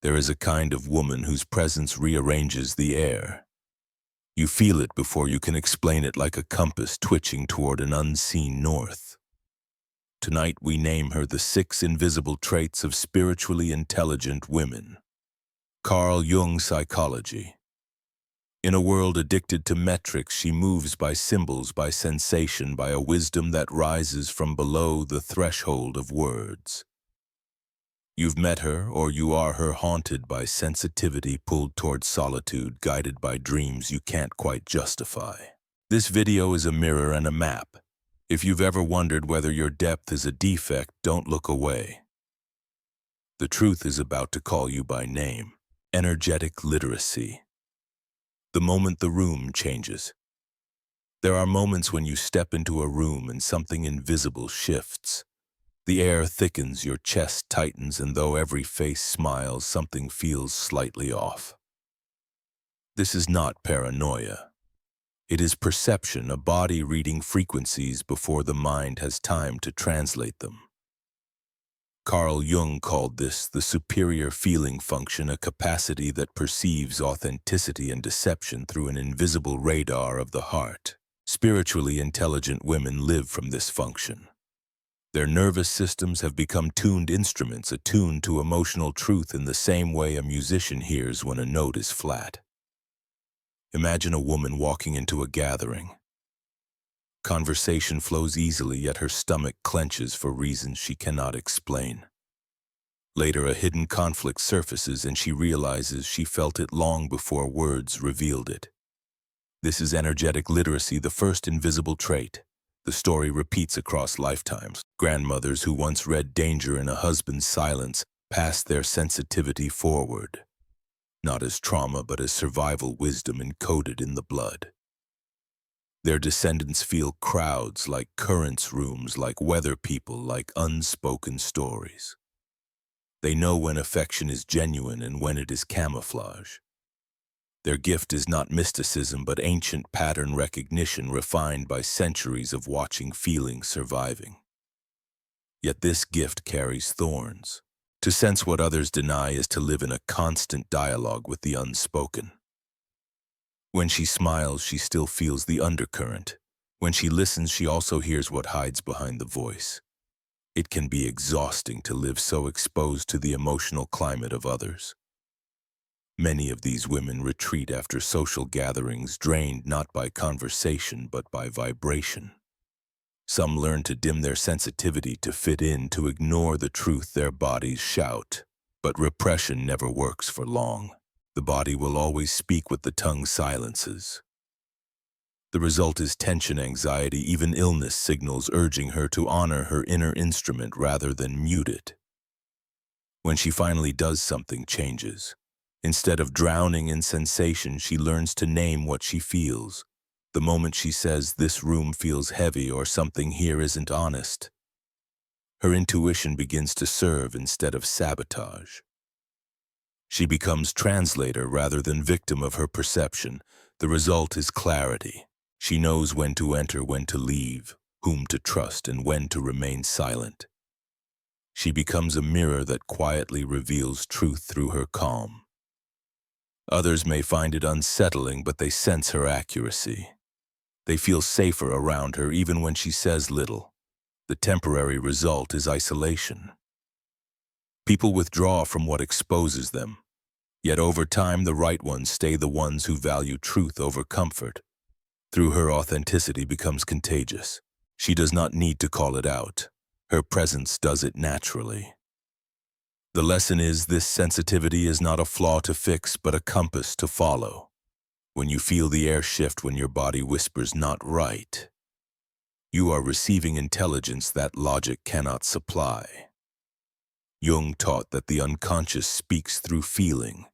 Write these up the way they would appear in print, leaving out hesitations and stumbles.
There is a kind of woman whose presence rearranges the air. You feel it before you can explain it, like a compass twitching toward an unseen north. Tonight we name her the 6 invisible traits of spiritually intelligent women. Carl Jung Psychology. In a world addicted to metrics, she moves by symbols, by sensation, by a wisdom that rises from below the threshold of words. You've met her, or you are her, haunted by sensitivity, pulled toward solitude, guided by dreams you can't quite justify. This video is a mirror and a map. If you've ever wondered whether your depth is a defect, don't look away. The truth is about to call you by name. Energetic literacy. The moment the room changes. There are moments when you step into a room and something invisible shifts. The air thickens, your chest tightens, and though every face smiles, something feels slightly off. This is not paranoia. It is perception, a body reading frequencies before the mind has time to translate them. Carl Jung called this the superior feeling function, a capacity that perceives authenticity and deception through an invisible radar of the heart. Spiritually intelligent women live from this function. Their nervous systems have become tuned instruments, attuned to emotional truth in the same way a musician hears when a note is flat. Imagine a woman walking into a gathering. Conversation flows easily, yet her stomach clenches for reasons she cannot explain. Later, a hidden conflict surfaces and she realizes she felt it long before words revealed it. This is energetic literacy, the first invisible trait. The story repeats across lifetimes. Grandmothers who once read danger in a husband's silence passed their sensitivity forward, not as trauma but as survival wisdom encoded in the blood. Their descendants feel crowds, like currents, rooms, like weather people, like unspoken stories. They know when affection is genuine and when it is camouflage. Their gift is not mysticism but ancient pattern recognition refined by centuries of watching feelings surviving. Yet this gift carries thorns. To sense what others deny is to live in a constant dialogue with the unspoken. When she smiles, she still feels the undercurrent. When she listens, she also hears what hides behind the voice. It can be exhausting to live so exposed to the emotional climate of others. Many of these women retreat after social gatherings, drained not by conversation but by vibration. Some learn to dim their sensitivity to fit in, to ignore the truth their bodies shout. But repression never works for long. The body will always speak what the tongue silences. The result is tension, anxiety, even illness signals urging her to honor her inner instrument rather than mute it. When she finally does, something changes. Instead of drowning in sensation, she learns to name what she feels. The moment she says, "This room feels heavy," or "Something here isn't honest," her intuition begins to serve instead of sabotage. She becomes translator rather than victim of her perception. The result is clarity. She knows when to enter, when to leave, whom to trust, and when to remain silent. She becomes a mirror that quietly reveals truth through her calm. Others may find it unsettling, but they sense her accuracy. They feel safer around her even when she says little. The temporary result is isolation. People withdraw from what exposes them. Yet over time, the right ones stay, the ones who value truth over comfort. Through her, authenticity becomes contagious. She does not need to call it out. Her presence does it naturally. The lesson is, this sensitivity is not a flaw to fix, but a compass to follow. When you feel the air shift, when your body whispers "not right," you are receiving intelligence that logic cannot supply. Jung taught that the unconscious speaks through feeling.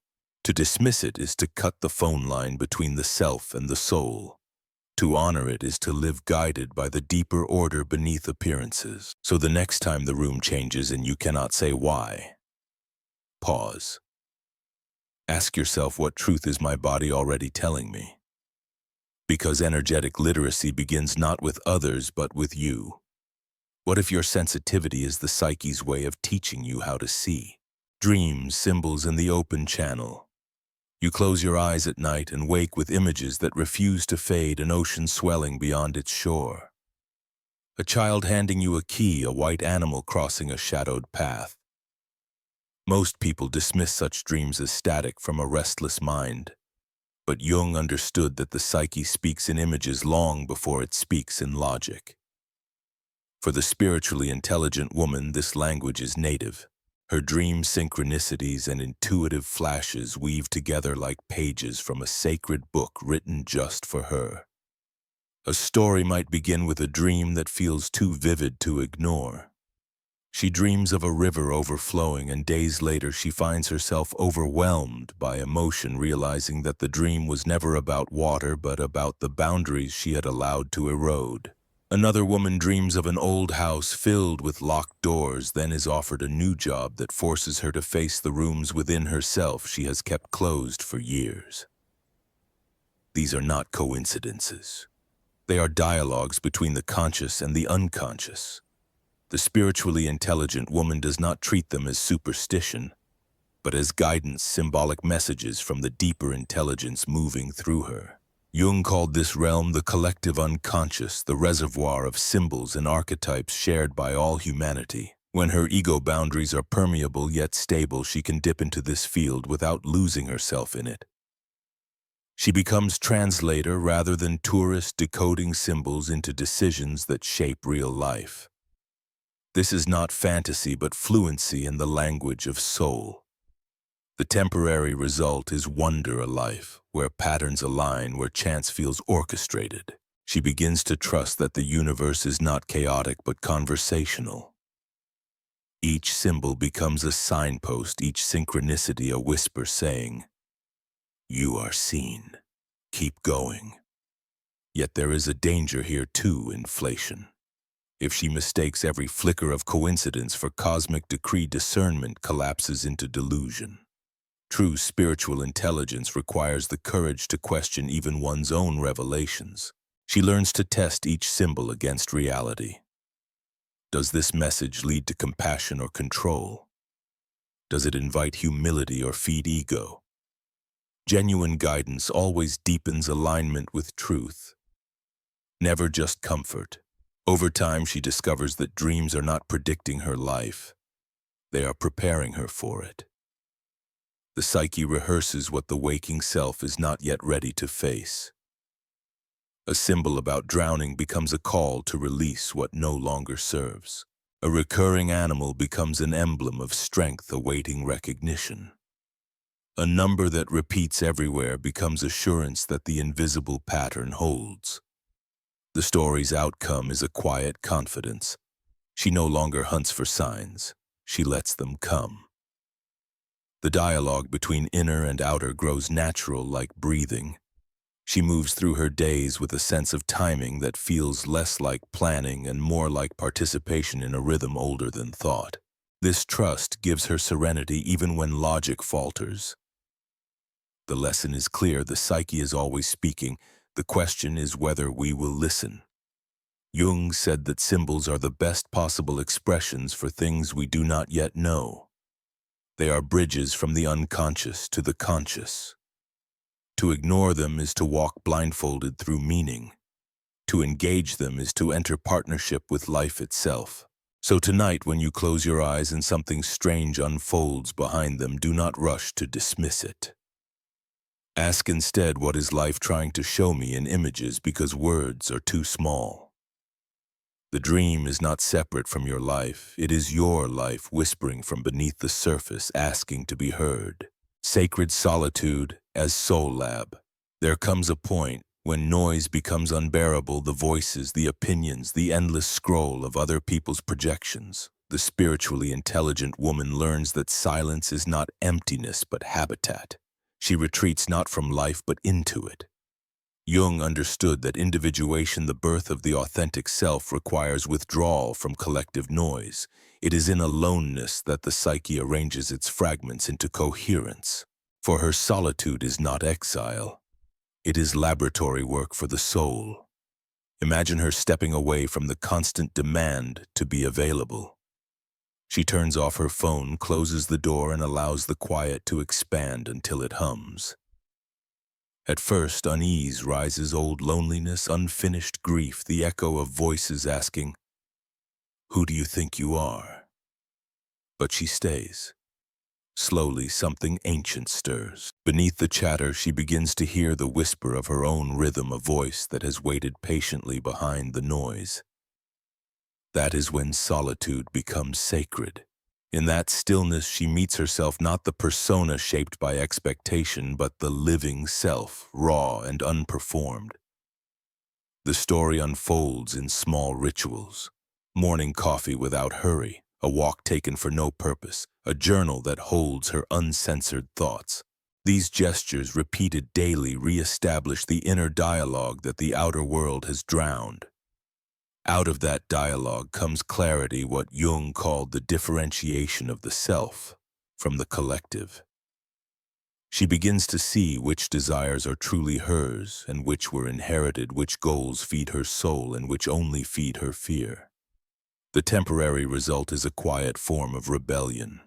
To dismiss it is to cut the phone line between the self and the soul. To honor it is to live guided by the deeper order beneath appearances. So the next time the room changes and you cannot say why, pause. Ask yourself, what truth is my body already telling me? Because energetic literacy begins not with others but with you. What if your sensitivity is the psyche's way of teaching you how to see? Dreams, symbols, and the open channel. You close your eyes at night and wake with images that refuse to fade, an ocean swelling beyond its shore. A child handing you a key, a white animal crossing a shadowed path. Most people dismiss such dreams as static from a restless mind, but Jung understood that the psyche speaks in images long before it speaks in logic. For the spiritually intelligent woman, this language is native. Her dream synchronicities and intuitive flashes weave together like pages from a sacred book written just for her. A story might begin with a dream that feels too vivid to ignore. She dreams of a river overflowing, and days later she finds herself overwhelmed by emotion, realizing that the dream was never about water but about the boundaries she had allowed to erode. Another woman dreams of an old house filled with locked doors, then is offered a new job that forces her to face the rooms within herself she has kept closed for years. These are not coincidences. They are dialogues between the conscious and the unconscious. The spiritually intelligent woman does not treat them as superstition, but as guidance, symbolic messages from the deeper intelligence moving through her. Jung called this realm the collective unconscious, the reservoir of symbols and archetypes shared by all humanity. When her ego boundaries are permeable yet stable, she can dip into this field without losing herself in it. She becomes translator rather than tourist, decoding symbols into decisions that shape real life. This is not fantasy but fluency in the language of soul. The temporary result is wonder, a life where patterns align, where chance feels orchestrated. She begins to trust that the universe is not chaotic but conversational. Each symbol becomes a signpost, each synchronicity a whisper saying, "You are seen. Keep going." Yet there is a danger here too: inflation. If she mistakes every flicker of coincidence for cosmic decree, discernment collapses into delusion. True spiritual intelligence requires the courage to question even one's own revelations. She learns to test each symbol against reality. Does this message lead to compassion or control? Does it invite humility or feed ego? Genuine guidance always deepens alignment with truth, never just comfort. Over time, she discovers that dreams are not predicting her life. They are preparing her for it. The psyche rehearses what the waking self is not yet ready to face. A symbol about drowning becomes a call to release what no longer serves. A recurring animal becomes an emblem of strength awaiting recognition. A number that repeats everywhere becomes assurance that the invisible pattern holds. The story's outcome is a quiet confidence. She no longer hunts for signs. She lets them come. The dialogue between inner and outer grows natural, like breathing. She moves through her days with a sense of timing that feels less like planning and more like participation in a rhythm older than thought. This trust gives her serenity even when logic falters. The lesson is clear: the psyche is always speaking. The question is whether we will listen. Jung said that symbols are the best possible expressions for things we do not yet know. They are bridges from the unconscious to the conscious. To ignore them is to walk blindfolded through meaning. To engage them is to enter partnership with life itself. So tonight, when you close your eyes and something strange unfolds behind them, do not rush to dismiss it. Ask instead, what is life trying to show me in images, because words are too small. The dream is not separate from your life. It is your life whispering from beneath the surface, asking to be heard. Sacred solitude as soul lab. There comes a point when noise becomes unbearable, the voices, the opinions, the endless scroll of other people's projections. The spiritually intelligent woman learns that silence is not emptiness but habitat. She retreats not from life but into it. Jung understood that individuation, the birth of the authentic self, requires withdrawal from collective noise. It is in aloneness that the psyche arranges its fragments into coherence. For her, solitude is not exile. It is laboratory work for the soul. Imagine her stepping away from the constant demand to be available. She turns off her phone, closes the door, and allows the quiet to expand until it hums. At first, unease rises, old loneliness, unfinished grief, the echo of voices asking, "Who do you think you are?" But she stays. Slowly, something ancient stirs. Beneath the chatter, she begins to hear the whisper of her own rhythm, a voice that has waited patiently behind the noise. That is when solitude becomes sacred. In that stillness, she meets herself, not the persona shaped by expectation, but the living self, raw and unperformed. The story unfolds in small rituals. Morning coffee without hurry, a walk taken for no purpose, a journal that holds her uncensored thoughts. These gestures, repeated daily, re-establish the inner dialogue that the outer world has drowned. Out of that dialogue comes clarity, what Jung called the differentiation of the self from the collective. She begins to see which desires are truly hers and which were inherited, which goals feed her soul and which only feed her fear. The temporary result is a quiet form of rebellion.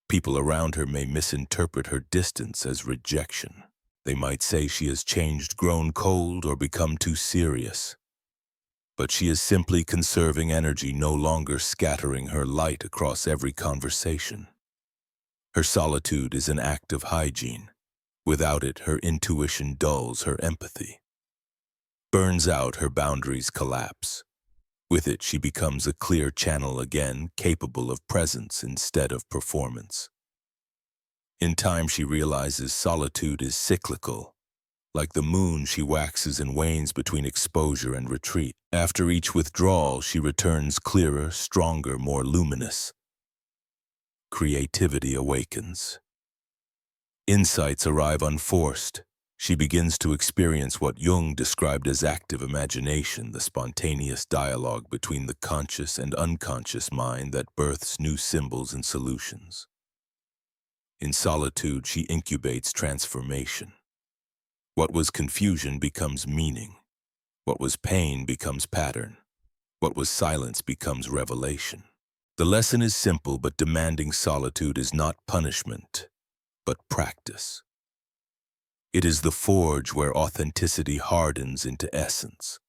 People around her may misinterpret her distance as rejection. They might say she has changed, grown cold, or become too serious. But she is simply conserving energy, no longer scattering her light across every conversation. Her solitude is an act of hygiene. Without it, her intuition dulls, her empathy burns out, her boundaries collapse. With it, she becomes a clear channel again, capable of presence instead of performance. In time, she realizes solitude is cyclical. Like the moon, she waxes and wanes between exposure and retreat. After each withdrawal, she returns clearer, stronger, more luminous. Creativity awakens. Insights arrive unforced. She begins to experience what Jung described as active imagination, the spontaneous dialogue between the conscious and unconscious mind that births new symbols and solutions. In solitude, she incubates transformation. What was confusion becomes meaning. What was pain becomes pattern. What was silence becomes revelation. The lesson is simple but demanding. Solitude is not punishment, but practice. It is the forge where authenticity hardens into essence.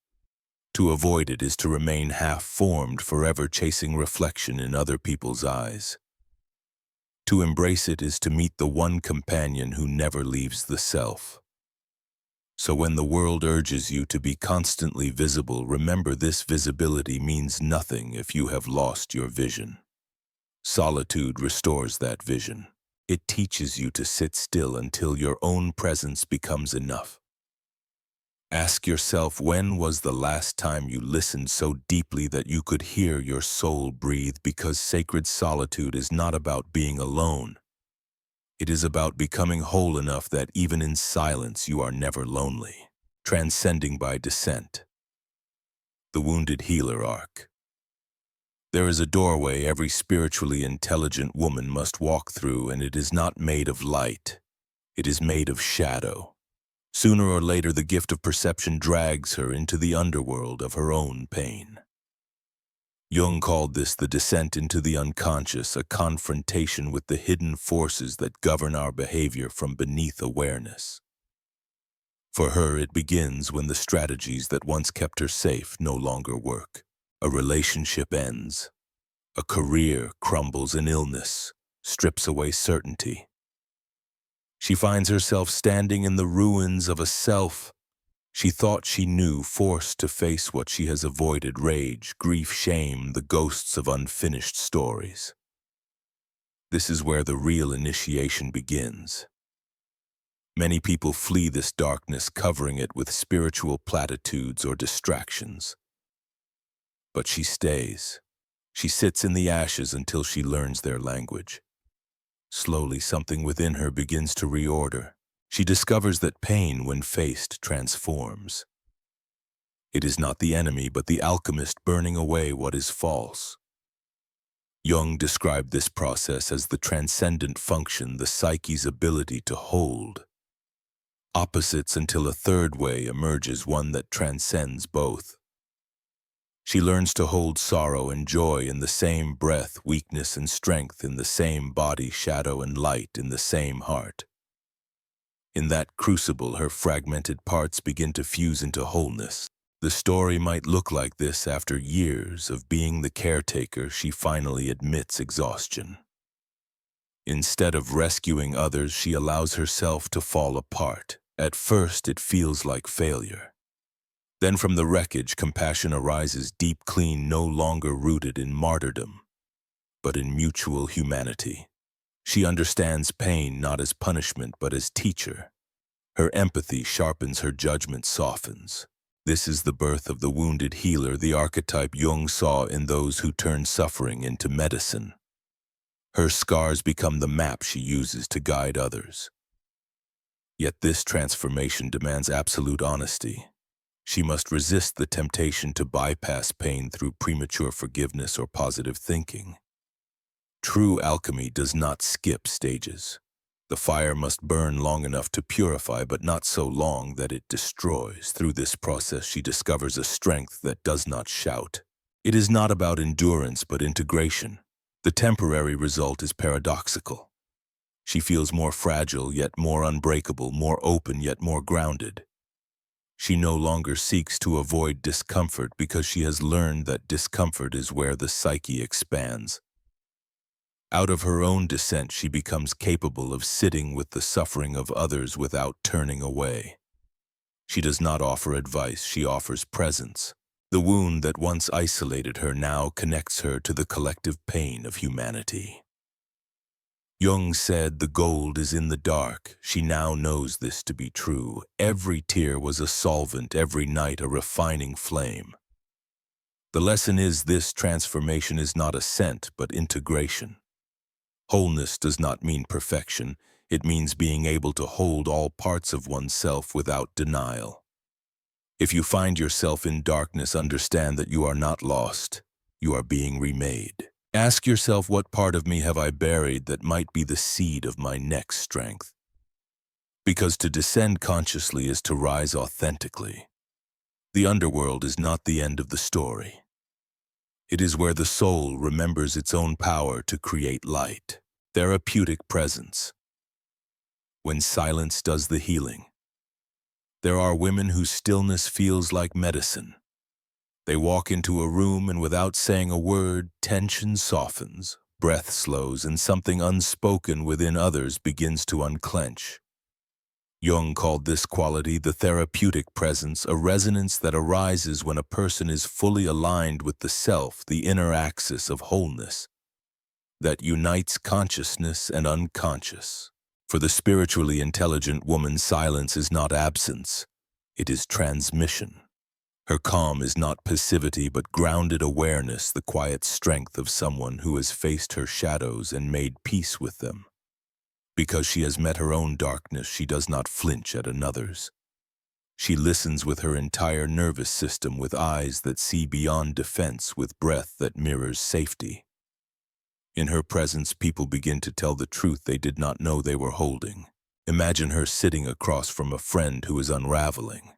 To avoid it is to remain half-formed, forever chasing reflection in other people's eyes. To embrace it is to meet the one companion who never leaves the self. So when the world urges you to be constantly visible, remember this: visibility means nothing if you have lost your vision. Solitude restores that vision. It teaches you to sit still until your own presence becomes enough. Ask yourself, when was the last time you listened so deeply that you could hear your soul breathe? Because sacred solitude is not about being alone. It is about becoming whole enough that even in silence you are never lonely. Transcending by descent. The Wounded Healer Arc. There is a doorway every spiritually intelligent woman must walk through, and it is not made of light. It is made of shadow. Sooner or later, the gift of perception drags her into the underworld of her own pain. Jung called this the descent into the unconscious, a confrontation with the hidden forces that govern our behavior from beneath awareness. For her, it begins when the strategies that once kept her safe no longer work. A relationship ends. A career crumbles. An illness strips away certainty. She finds herself standing in the ruins of a self she thought she knew, forced to face what she has avoided: rage, grief, shame, the ghosts of unfinished stories. This is where the real initiation begins. Many people flee this darkness, covering it with spiritual platitudes or distractions. But she stays. She sits in the ashes until she learns their language. Slowly, something within her begins to reorder. She discovers that pain, when faced, transforms. It is not the enemy, but the alchemist burning away what is false. Jung described this process as the transcendent function, the psyche's ability to hold opposites until a third way emerges, one that transcends both. She learns to hold sorrow and joy in the same breath, weakness and strength in the same body, shadow and light in the same heart. In that crucible, her fragmented parts begin to fuse into wholeness. The story might look like this after years of being the caretaker. She finally admits exhaustion. Instead of rescuing others, she allows herself to fall apart. At first, it feels like failure. Then from the wreckage, compassion arises, deep, clean, no longer rooted in martyrdom, but in mutual humanity. She understands pain not as punishment, but as teacher. Her empathy sharpens, her judgment softens. This is the birth of the wounded healer, the archetype Jung saw in those who turn suffering into medicine. Her scars become the map she uses to guide others. Yet this transformation demands absolute honesty. She must resist the temptation to bypass pain through premature forgiveness or positive thinking. True alchemy does not skip stages. The fire must burn long enough to purify, but not so long that it destroys. Through this process, she discovers a strength that does not shout. It is not about endurance, but integration. The temporary result is paradoxical. She feels more fragile, yet more unbreakable, more open, yet more grounded. She no longer seeks to avoid discomfort because she has learned that discomfort is where the psyche expands. Out of her own descent, she becomes capable of sitting with the suffering of others without turning away. She does not offer advice, she offers presence. The wound that once isolated her now connects her to the collective pain of humanity. Jung said the gold is in the dark. She now knows this to be true. Every tear was a solvent, every night a refining flame. The lesson is this: transformation is not ascent, but integration. Wholeness does not mean perfection. It means being able to hold all parts of oneself without denial. If you find yourself in darkness, understand that you are not lost. You are being remade. Ask yourself, what part of me have I buried that might be the seed of my next strength? Because to descend consciously is to rise authentically. The underworld is not the end of the story. It is where the soul remembers its own power to create light. Therapeutic presence. When silence does the healing. There are women whose stillness feels like medicine. They walk into a room and without saying a word, tension softens, breath slows, and something unspoken within others begins to unclench. Jung called this quality the therapeutic presence, a resonance that arises when a person is fully aligned with the self, the inner axis of wholeness, that unites consciousness and unconscious. For the spiritually intelligent woman, silence is not absence, it is transmission. Her calm is not passivity, but grounded awareness, the quiet strength of someone who has faced her shadows and made peace with them. Because she has met her own darkness, she does not flinch at another's. She listens with her entire nervous system, with eyes that see beyond defense, with breath that mirrors safety. In her presence, people begin to tell the truth they did not know they were holding. Imagine her sitting across from a friend who is unraveling.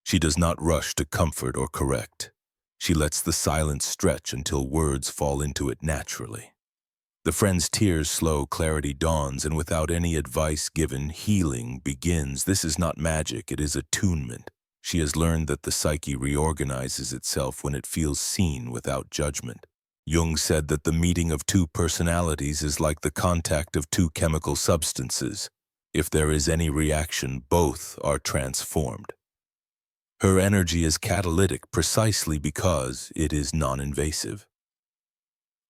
She does not rush to comfort or correct. She lets the silence stretch until words fall into it naturally. The friend's tears slow, clarity dawns, and without any advice given, healing begins. This is not magic, it is attunement. She has learned that the psyche reorganizes itself when it feels seen without judgment. Jung said that the meeting of two personalities is like the contact of two chemical substances. If there is any reaction, both are transformed. Her energy is catalytic precisely because it is non-invasive.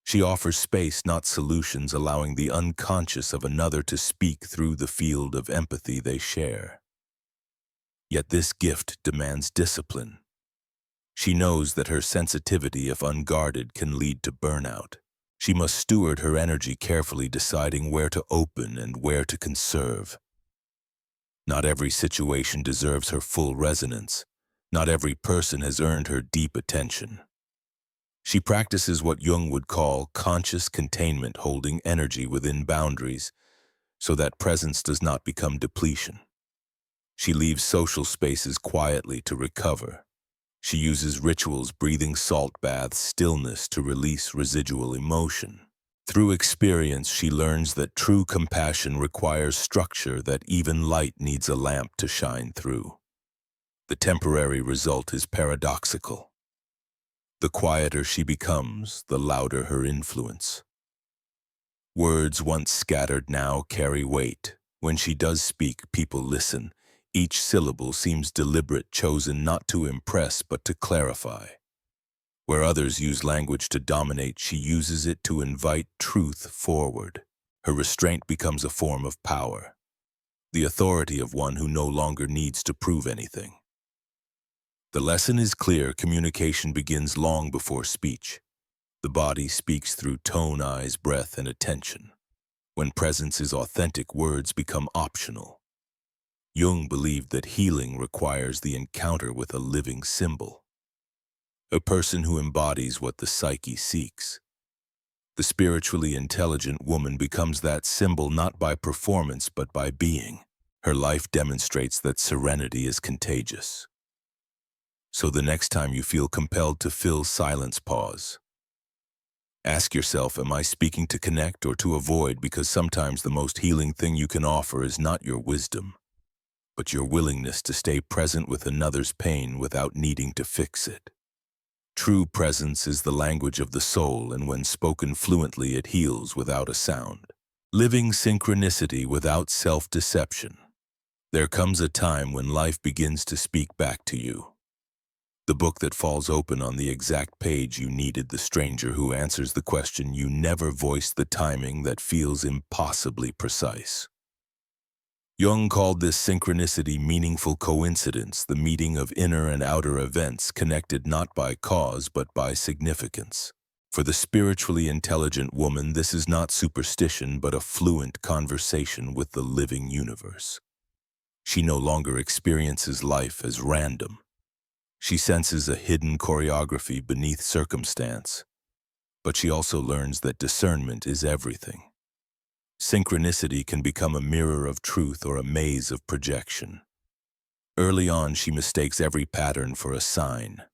She offers space, not solutions, allowing the unconscious of another to speak through the field of empathy they share. Yet this gift demands discipline. She knows that her sensitivity, if unguarded, can lead to burnout. She must steward her energy carefully, deciding where to open and where to conserve. Not every situation deserves her full resonance. Not every person has earned her deep attention. She practices what Jung would call conscious containment, holding energy within boundaries so that presence does not become depletion. She leaves social spaces quietly to recover. She uses rituals, breathing salt baths, stillness to release residual emotion. Through experience, she learns that true compassion requires structure, that even light needs a lamp to shine through. The temporary result is paradoxical. The quieter she becomes, the louder her influence. Words once scattered now carry weight. When she does speak, people listen. Each syllable seems deliberate, chosen not to impress but to clarify. Where others use language to dominate, she uses it to invite truth forward. Her restraint becomes a form of power, the authority of one who no longer needs to prove anything. The lesson is clear: communication begins long before speech. The body speaks through tone, eyes, breath, and attention. When presence is authentic, words become optional. Jung believed that healing requires the encounter with a living symbol, a person who embodies what the psyche seeks. The spiritually intelligent woman becomes that symbol, not by performance but by being. Her life demonstrates that serenity is contagious. So the next time you feel compelled to fill silence, pause. Ask yourself, am I speaking to connect or to avoid? Because sometimes the most healing thing you can offer is not your wisdom, but your willingness to stay present with another's pain without needing to fix it. True presence is the language of the soul, and when spoken fluently, it heals without a sound. Living synchronicity without self-deception. There comes a time when life begins to speak back to you. The book that falls open on the exact page you needed, the stranger who answers the question you never voiced, the timing that feels impossibly precise. Jung called this synchronicity meaningful coincidence, the meeting of inner and outer events connected not by cause but by significance. For the spiritually intelligent woman, this is not superstition but a fluent conversation with the living universe. She no longer experiences life as random. She senses a hidden choreography beneath circumstance, but she also learns that discernment is everything. Synchronicity can become a mirror of truth or a maze of projection. Early on, she mistakes every pattern for a sign.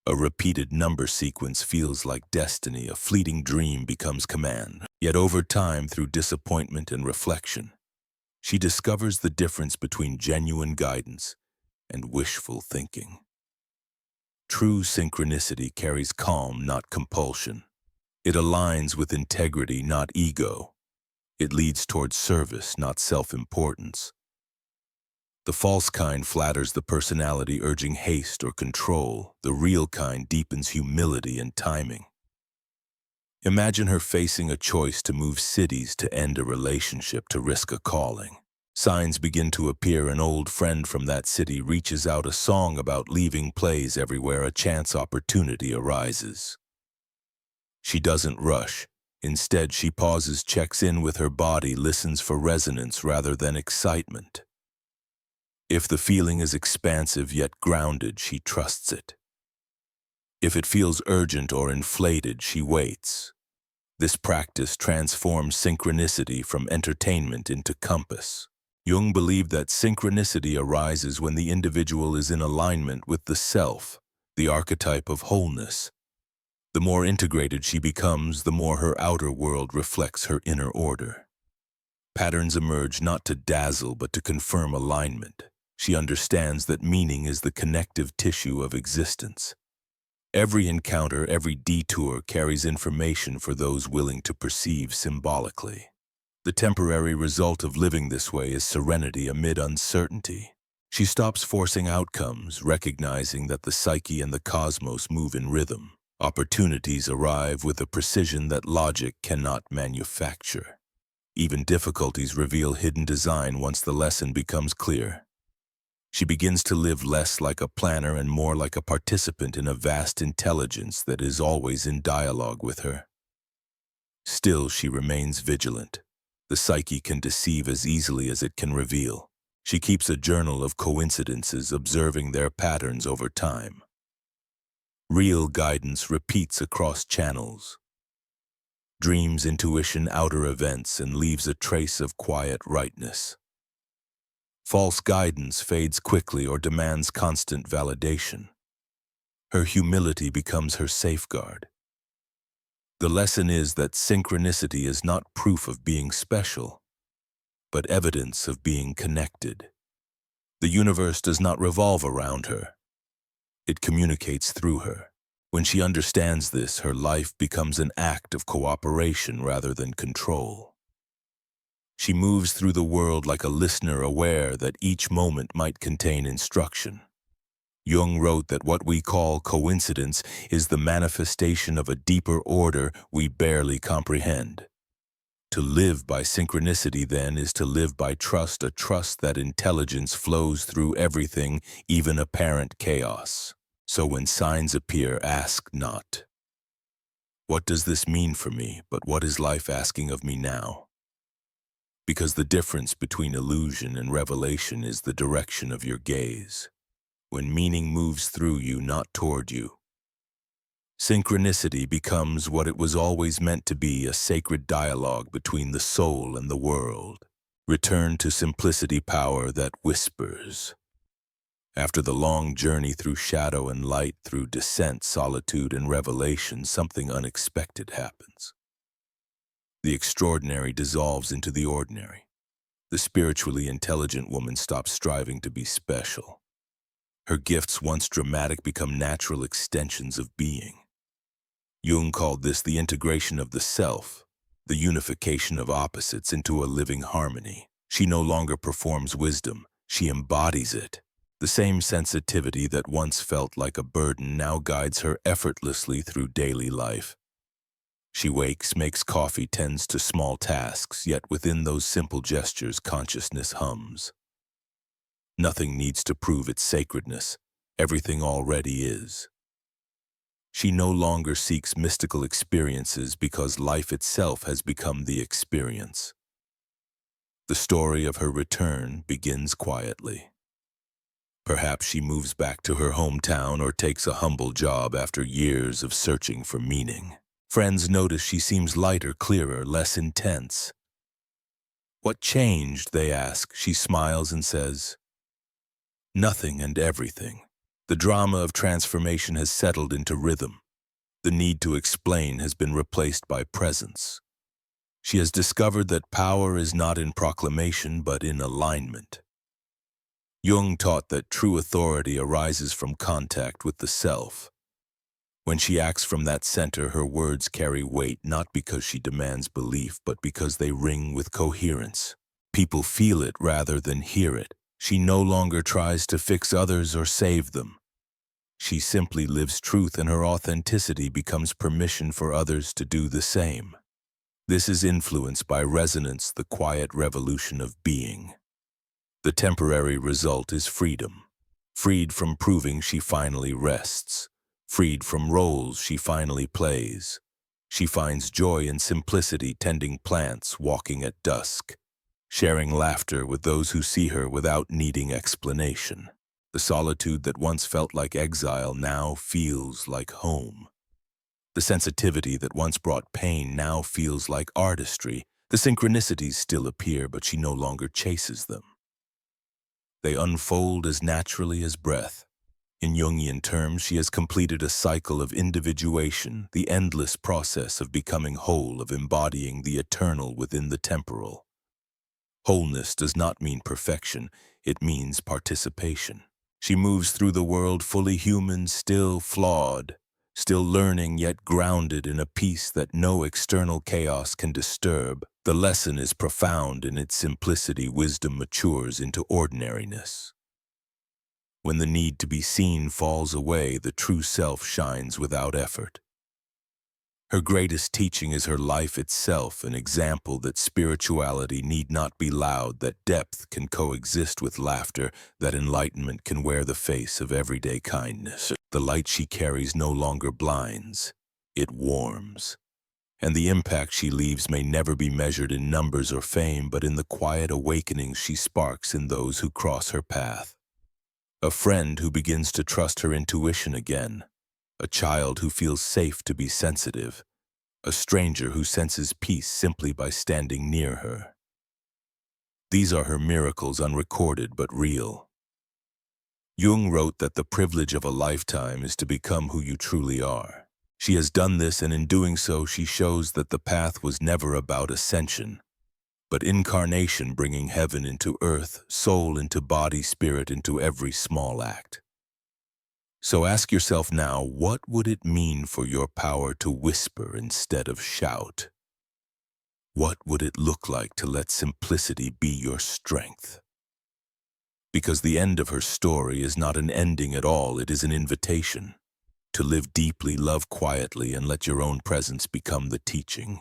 A repeated number sequence feels like destiny, a fleeting dream becomes command. Yet over time, through disappointment and reflection, she discovers the difference between genuine guidance and wishful thinking. True synchronicity carries calm, not compulsion. It aligns with integrity, not ego. It leads towards service, not self-importance. The false kind flatters the personality, urging haste or control. The real kind deepens humility and timing. Imagine her facing a choice: to move cities, to end a relationship, to risk a calling. Signs begin to appear. An old friend from that city reaches out. A song about leaving plays everywhere. A chance opportunity arises. She doesn't rush. Instead, she pauses, checks in with her body, listens for resonance rather than excitement. If the feeling is expansive yet grounded, she trusts it. If it feels urgent or inflated, she waits. This practice transforms synchronicity from entertainment into compass. Jung believed that synchronicity arises when the individual is in alignment with the self, the archetype of wholeness. The more integrated she becomes, the more her outer world reflects her inner order. Patterns emerge not to dazzle but to confirm alignment. She understands that meaning is the connective tissue of existence. Every encounter, every detour carries information for those willing to perceive symbolically. The temporary result of living this way is serenity amid uncertainty. She stops forcing outcomes, recognizing that the psyche and the cosmos move in rhythm. Opportunities arrive with a precision that logic cannot manufacture. Even difficulties reveal hidden design once the lesson becomes clear. She begins to live less like a planner and more like a participant in a vast intelligence that is always in dialogue with her. Still, she remains vigilant. The psyche can deceive as easily as it can reveal. She keeps a journal of coincidences, observing their patterns over time. Real guidance repeats across channels. Dreams, intuition, outer events, and leaves a trace of quiet rightness. False guidance fades quickly or demands constant validation. Her humility becomes her safeguard. The lesson is that synchronicity is not proof of being special, but evidence of being connected. The universe does not revolve around her. It communicates through her. When she understands this, her life becomes an act of cooperation rather than control. She moves through the world like a listener aware that each moment might contain instruction. Jung wrote that what we call coincidence is the manifestation of a deeper order we barely comprehend. To live by synchronicity, then, is to live by trust, a trust that intelligence flows through everything, even apparent chaos. So when signs appear, ask not, "What does this mean for me?" but "What is life asking of me now?" Because the difference between illusion and revelation is the direction of your gaze. When meaning moves through you, not toward you. Synchronicity becomes what it was always meant to be, a sacred dialogue between the soul and the world. Return to simplicity, power that whispers. After the long journey through shadow and light, through descent, solitude, and revelation, something unexpected happens. The extraordinary dissolves into the ordinary. The spiritually intelligent woman stops striving to be special. Her gifts, once dramatic, become natural extensions of being. Jung called this the integration of the self, the unification of opposites into a living harmony. She no longer performs wisdom, she embodies it. The same sensitivity that once felt like a burden now guides her effortlessly through daily life. She wakes, makes coffee, tends to small tasks, yet within those simple gestures consciousness hums. Nothing needs to prove its sacredness. Everything already is. She no longer seeks mystical experiences because life itself has become the experience. The story of her return begins quietly. Perhaps she moves back to her hometown or takes a humble job after years of searching for meaning. Friends notice she seems lighter, clearer, less intense. "What changed?" they ask. She smiles and says, "Nothing and everything." The drama of transformation has settled into rhythm. The need to explain has been replaced by presence. She has discovered that power is not in proclamation but in alignment. Jung taught that true authority arises from contact with the self. When she acts from that center, her words carry weight, not because she demands belief, but because they ring with coherence. People feel it rather than hear it. She no longer tries to fix others or save them. She simply lives truth, and her authenticity becomes permission for others to do the same. This is influenced by resonance, the quiet revolution of being. The temporary result is freedom. Freed from proving, she finally rests. Freed from roles she finally plays. She finds joy in simplicity, tending plants, walking at dusk, sharing laughter with those who see her without needing explanation. The solitude that once felt like exile now feels like home. The sensitivity that once brought pain now feels like artistry. The synchronicities still appear, but she no longer chases them. They unfold as naturally as breath. In Jungian terms, she has completed a cycle of individuation, the endless process of becoming whole, of embodying the eternal within the temporal. Wholeness does not mean perfection, it means participation. She moves through the world fully human, still flawed, still learning, yet grounded in a peace that no external chaos can disturb. The lesson is profound in its simplicity. Wisdom matures into ordinariness. When the need to be seen falls away, the true self shines without effort. Her greatest teaching is her life itself, an example that spirituality need not be loud, that depth can coexist with laughter, that enlightenment can wear the face of everyday kindness. The light she carries no longer blinds, it warms. And the impact she leaves may never be measured in numbers or fame, but in the quiet awakenings she sparks in those who cross her path. A friend who begins to trust her intuition again. A child who feels safe to be sensitive. A stranger who senses peace simply by standing near her. These are her miracles, unrecorded but real. Jung wrote that the privilege of a lifetime is to become who you truly are. She has done this, and in doing so, she shows that the path was never about ascension, but incarnation, bringing heaven into earth, soul into body, spirit into every small act. So ask yourself now, what would it mean for your power to whisper instead of shout? What would it look like to let simplicity be your strength? Because the end of her story is not an ending at all, it is an invitation to live deeply, love quietly, and let your own presence become the teaching.